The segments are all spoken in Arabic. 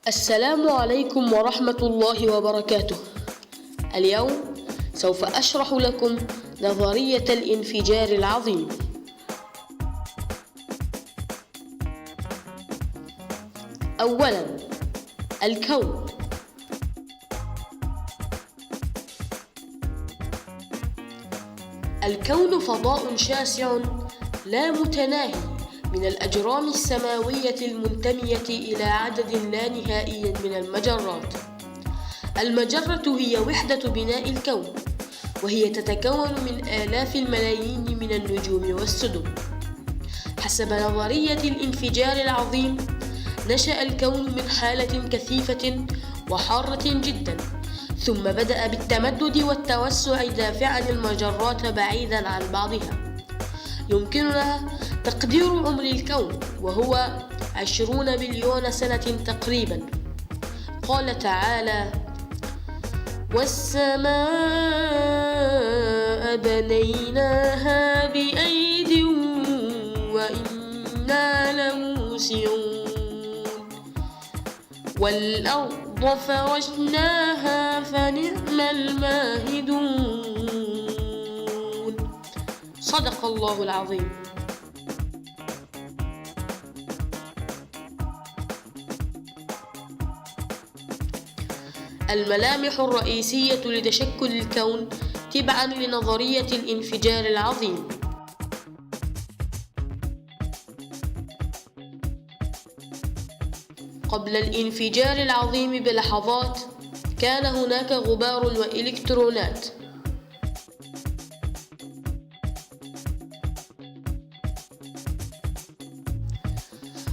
السلام عليكم ورحمة الله وبركاته. اليوم سوف أشرح لكم نظرية الانفجار العظيم. أولاً، الكون. الكون فضاء شاسع لا متناهي من الأجرام السماوية المنتمية إلى عدد لا نهائي من المجرات. المجرة هي وحدة بناء الكون، وهي تتكون من آلاف الملايين من النجوم والسدم. حسب نظرية الانفجار العظيم، نشأ الكون من حالة كثيفة وحارة جدا، ثم بدأ بالتمدد والتوسع دافعا المجرات بعيدا عن بعضها. يمكننا تقدير عمر الكون وهو 20 بليون سنة تقريبا. قال تعالى: والسماء بنيناها بأيد وإنا لموسعون والأرض فرشناها فنعم الماهدون. صدق الله العظيم. الملامح الرئيسية لتشكل الكون تبعاً لنظرية الانفجار العظيم. قبل الانفجار العظيم بلحظات كان هناك غبار وإلكترونات.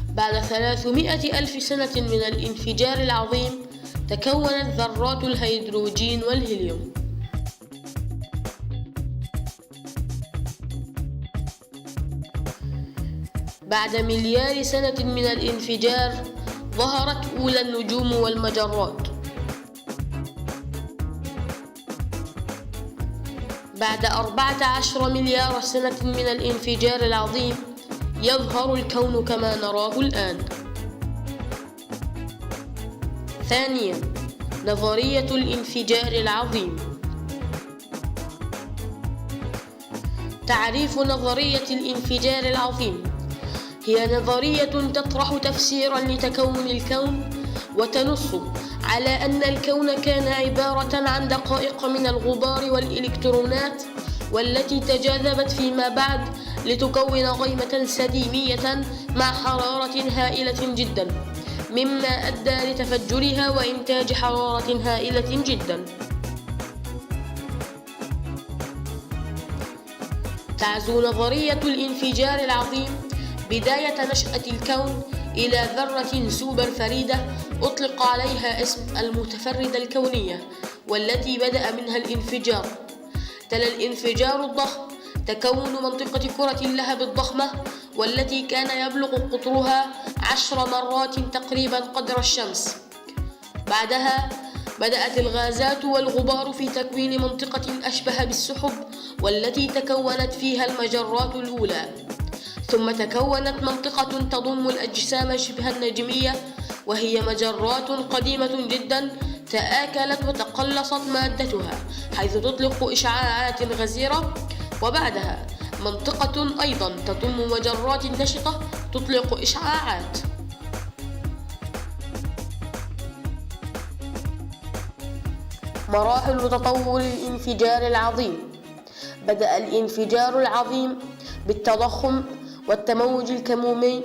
بعد 300 ألف سنة من الانفجار العظيم تكونت ذرات الهيدروجين والهيليوم. بعد مليار سنة من الانفجار ظهرت أولى النجوم والمجرات. بعد 14 مليار سنة من الانفجار العظيم يظهر الكون كما نراه الآن. ثانياً، نظرية الانفجار العظيم. تعريف نظرية الانفجار العظيم: هي نظرية تطرح تفسيراً لتكون الكون وتنص على أن الكون كان عبارة عن دقائق من الغبار والإلكترونات، والتي تجاذبت فيما بعد لتكون غيمة سديمية مع حرارة هائلة جداً، مما أدى لتفجرها وإنتاج حرارة هائلة جدا. تعزو نظرية الانفجار العظيم بداية نشأة الكون إلى ذرة سوبر فريدة أطلق عليها اسم المتفردة الكونية، والتي بدأ منها الانفجار. تلا الانفجار الضخم تكون منطقة كرة اللهب الضخمة، والتي كان يبلغ قطرها 10 مرات تقريبا قدر الشمس. بعدها بدأت الغازات والغبار في تكوين منطقة أشبه بالسحب، والتي تكونت فيها المجرات الأولى. ثم تكونت منطقة تضم الأجسام شبه النجمية، وهي مجرات قديمة جدا تآكلت وتقلصت مادتها، حيث تطلق إشعاعات غزيرة. وبعدها منطقة أيضا تضم مجرات نشطة تطلق إشعاعات. مراحل تطور الانفجار العظيم: بدأ الانفجار العظيم بالتضخم والتموج الكمومي،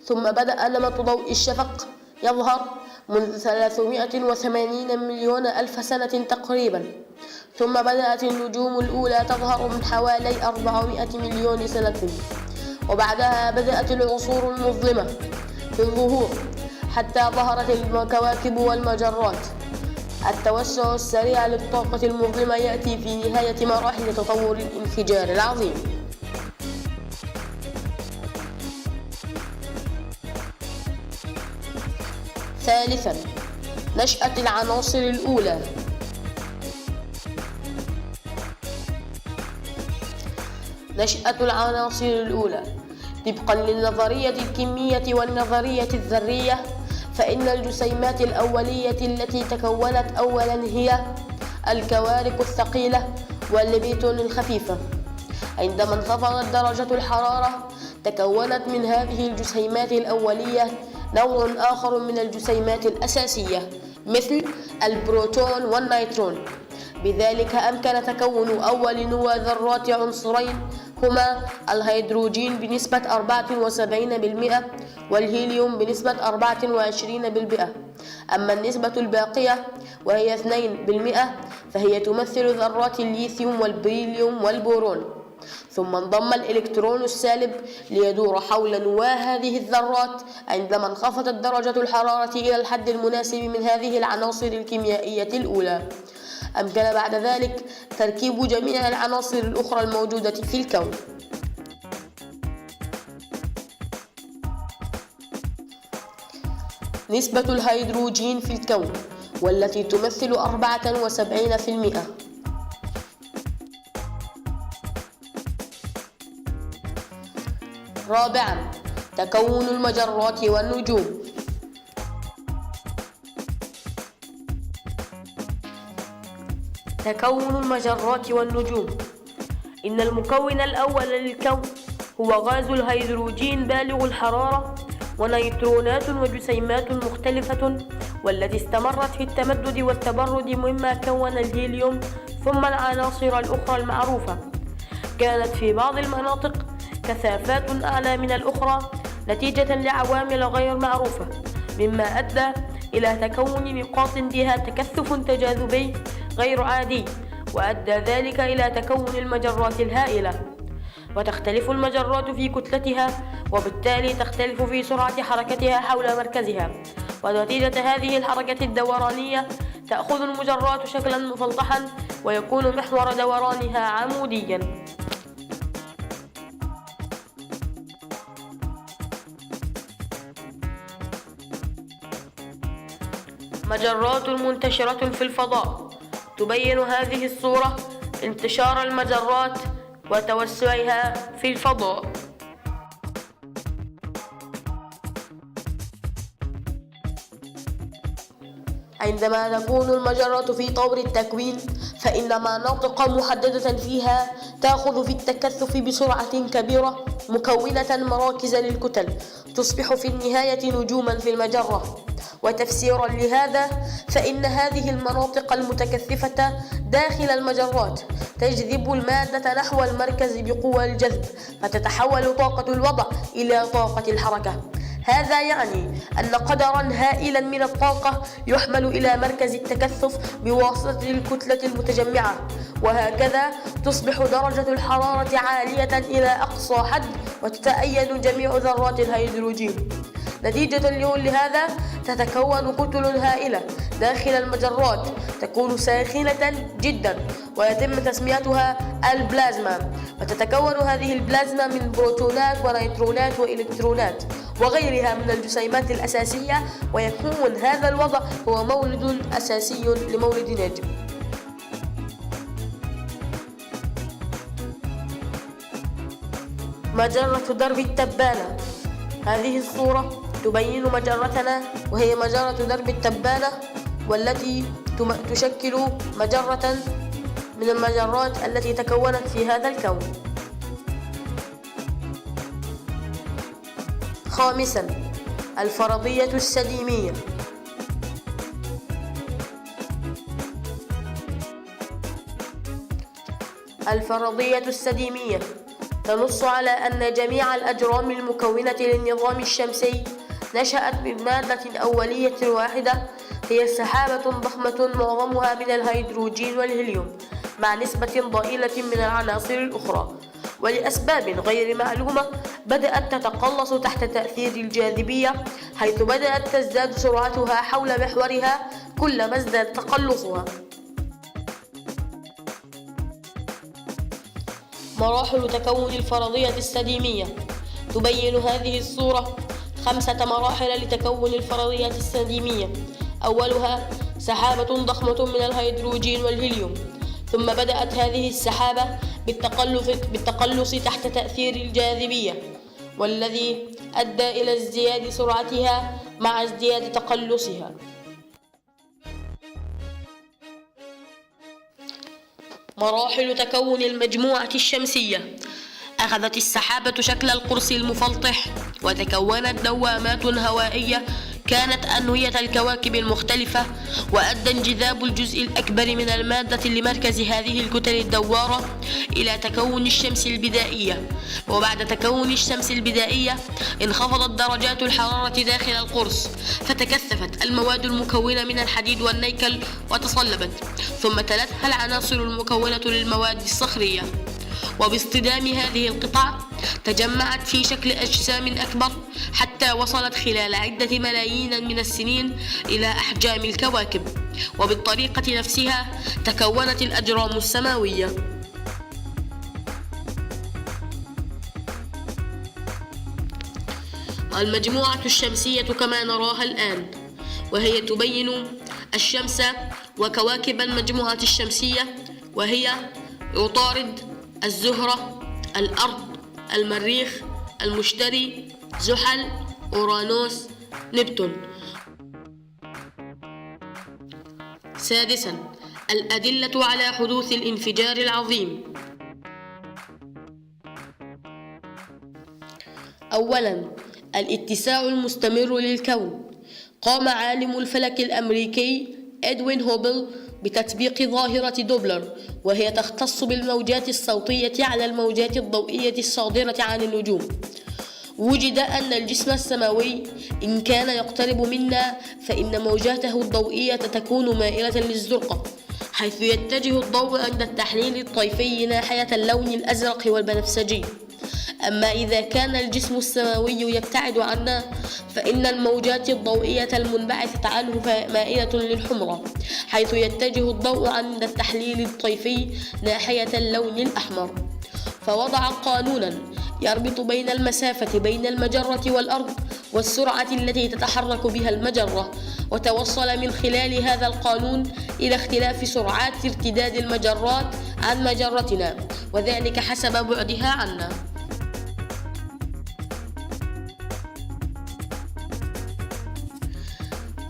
ثم بدأ نمط ضوء الشفق يظهر منذ 380 مليون ألف سنة تقريبا، ثم بدأت النجوم الأولى تظهر من حوالي 400 مليون سنة، وبعدها بدأت العصور المظلمة في الظهور حتى ظهرت الكواكب والمجرات. التوسع السريع للطاقة المظلمة يأتي في نهاية مراحل تطور الانفجار العظيم. ثالثاً، نشأة العناصر الأولى. نشأة العناصر الأولى طبقاً للنظرية الكمية والنظرية الذرية، فإن الجسيمات الأولية التي تكونت أولا هي الكوارك الثقيلة والليبيتون الخفيفة. عندما انخفضت درجة الحرارة تكونت من هذه الجسيمات الأولية نوع آخر من الجسيمات الأساسية مثل البروتون والنيترون. بذلك أمكن تكون أول نواة ذرات عنصرين هما الهيدروجين بنسبة 74% والهيليوم بنسبة 24%. أما النسبة الباقية وهي 2% فهي تمثل ذرات الليثيوم والبريليوم والبورون. ثم انضم الإلكترون السالب ليدور حول نواة هذه الذرات عندما انخفضت درجة الحرارة إلى الحد المناسب من هذه العناصر الكيميائية الأولى. أمكن بعد ذلك تركيب جميع العناصر الأخرى الموجودة في الكون. نسبة الهيدروجين في الكون والتي تمثل 74%. رابعا، تكون المجرات والنجوم. تكون المجرات والنجوم. إن المكون الأول للكون هو غاز الهيدروجين بالغ الحرارة ونيترونات وجسيمات مختلفة والتي استمرت في التمدد والتبرد مما كون الهيليوم ثم العناصر الأخرى المعروفة. كانت في بعض المناطق كثافات أعلى من الأخرى نتيجة لعوامل غير معروفة مما أدى إلى تكون نقاط بها تكثف تجاذبي غير عادي، وأدى ذلك إلى تكون المجرات الهائلة. وتختلف المجرات في كتلتها وبالتالي تختلف في سرعة حركتها حول مركزها، ونتيجة هذه الحركة الدورانية تأخذ المجرات شكلا مفلطحا ويكون محور دورانها عموديا. مجرات منتشرة في الفضاء. تبين هذه الصورة انتشار المجرات وتوسعها في الفضاء. عندما تكون المجرات في طور التكوين فإن مناطق محددة فيها تأخذ في التكثف بسرعة كبيرة مكونة مراكز للكتل تصبح في النهاية نجوما في المجرة. وتفسيرا لهذا فإن هذه المناطق المتكثفة داخل المجرات تجذب المادة نحو المركز بقوى الجذب فتتحول طاقة الوضع إلى طاقة الحركة. هذا يعني أن قدرا هائلا من الطاقة يحمل إلى مركز التكثف بواسطة الكتلة المتجمعة، وهكذا تصبح درجة الحرارة عالية إلى أقصى حد وتتأين جميع ذرات الهيدروجين. نتيجة لهذا تتكون كتل هائلة داخل المجرات تكون ساخنة جدا ويتم تسميتها البلازما، وتتكون هذه البلازما من بروتونات ونيترونات وإلكترونات وغيرها من الجسيمات الأساسية، ويكون هذا الوضع هو مولد أساسي لمولد نجم. مجرة درب التبانة. هذه الصورة تبين مجرتنا وهي مجرة درب التبانة والتي تشكل مجرة من المجرات التي تكونت في هذا الكون. خامسا، الفرضية السديمية. الفرضية السديمية تنص على أن جميع الأجرام المكونة للنظام الشمسي نشأت من مادة أولية واحدة هي سحابة ضخمة معظمها من الهيدروجين والهيليوم مع نسبة ضئيلة من العناصر الأخرى، ولأسباب غير معلومة بدأت تتقلص تحت تأثير الجاذبية، حيث بدأت تزداد سرعتها حول محورها كلما ازداد تقلصها. مراحل تكون الفرضية السديمية. تبين هذه الصورة 5 مراحل لتكون الفرضية السديمية. أولها سحابة ضخمة من الهيدروجين والهيليوم، ثم بدأت هذه السحابة بالتقلص تحت تأثير الجاذبية، والذي أدى إلى ازدياد سرعتها مع ازدياد تقلصها. مراحل تكون المجموعة الشمسية. أخذت السحابة شكل القرص المفلطح، وتكونت دوامات هوائية كانت أنوية الكواكب المختلفة، وأدى انجذاب الجزء الأكبر من المادة لمركز هذه الكتل الدوارة إلى تكون الشمس البدائية. وبعد تكون الشمس البدائية انخفضت درجات الحرارة داخل القرص، فتكثفت المواد المكونة من الحديد والنيكل وتصلبت، ثم تلتها العناصر المكونة للمواد الصخرية، وباصطدام هذه القطع تجمعت في شكل أجسام أكبر حتى وصلت خلال عدة ملايين من السنين إلى أحجام الكواكب، وبالطريقة نفسها تكونت الأجرام السماوية. المجموعة الشمسية كما نراها الآن، وهي تبين الشمس وكواكب المجموعة الشمسية، وهي عطارد، الزهرة، الأرض، المريخ، المشتري، زحل، أورانوس، نبتون. سادسا، الأدلة على حدوث الانفجار العظيم. أولا، الاتساع المستمر للكون. قام عالم الفلك الأمريكي إدوين هوبل بتطبيق ظاهرة دوبلر، وهي تختص بالموجات الصوتية على الموجات الضوئية الصادرة عن النجوم. وجد أن الجسم السماوي إن كان يقترب منا فإن موجاته الضوئية تكون مائلة للزرقة، حيث يتجه الضوء عند التحليل الطيفي ناحية اللون الأزرق والبنفسجي. أما إذا كان الجسم السماوي يبتعد عنا فإن الموجات الضوئية المنبعثة عنه مائلة للحمرة، حيث يتجه الضوء عند التحليل الطيفي ناحية اللون الأحمر. فوضع قانونا يربط بين المسافة بين المجرة والأرض والسرعة التي تتحرك بها المجرة، وتوصل من خلال هذا القانون إلى اختلاف سرعات ارتداد المجرات عن مجرتنا، وذلك حسب بعدها عنا.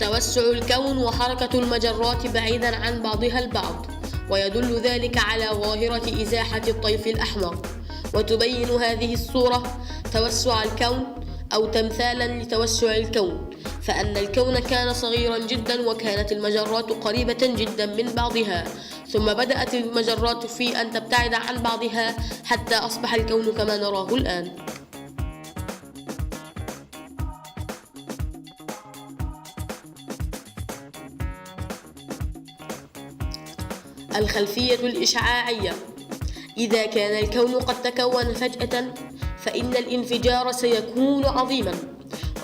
توسع الكون وحركة المجرات بعيدا عن بعضها البعض، ويدل ذلك على ظاهرة إزاحة الطيف الأحمر. وتبين هذه الصورة توسع الكون أو تمثالا لتوسع الكون، فأن الكون كان صغيرا جدا وكانت المجرات قريبة جدا من بعضها، ثم بدأت المجرات في أن تبتعد عن بعضها حتى أصبح الكون كما نراه الآن. الخلفية الإشعاعية. إذا كان الكون قد تكون فجأة فإن الانفجار سيكون عظيما،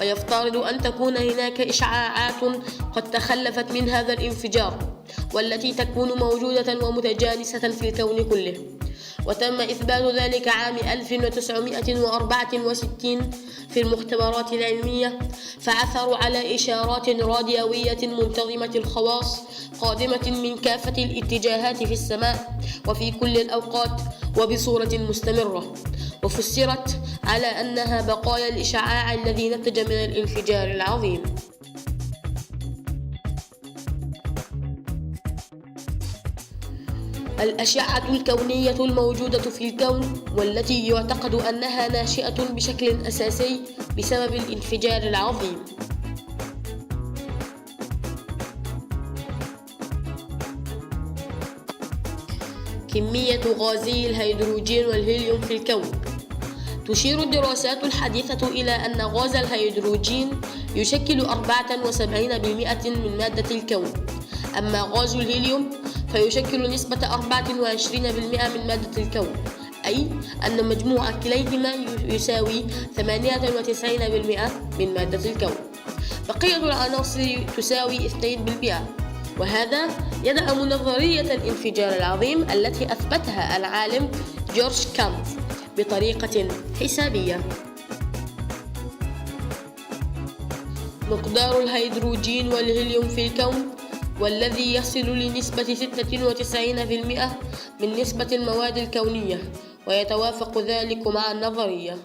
ويفترض أن تكون هناك إشعاعات قد تخلفت من هذا الانفجار، والتي تكون موجودة ومتجانسة في الكون كله. وتم إثبات ذلك عام 1964 في المختبرات العلمية، فعثروا على إشارات راديوية منتظمة الخواص قادمة من كافة الاتجاهات في السماء وفي كل الأوقات وبصورة مستمرة، وفسرت على أنها بقايا الإشعاع الذي نتج من الانفجار العظيم. الأشعة الكونية الموجودة في الكون، والتي يعتقد أنها ناشئة بشكل أساسي بسبب الانفجار العظيم. كمية غازي الهيدروجين والهيليوم في الكون. تشير الدراسات الحديثة إلى أن غاز الهيدروجين يشكل 74% من مادة الكون، أما غاز الهيليوم فيشكل نسبة 24% من مادة الكون، أي أن مجموع كليهما يساوي 98% من مادة الكون. بقية العناصر تساوي 2%، وهذا يدعم نظرية الانفجار العظيم التي أثبتها العالم جورج كامب بطريقة حسابية. مقدار الهيدروجين والهيليوم في الكون، والذي يصل لنسبة 96% من نسبة المواد الكونية، ويتوافق ذلك مع النظرية.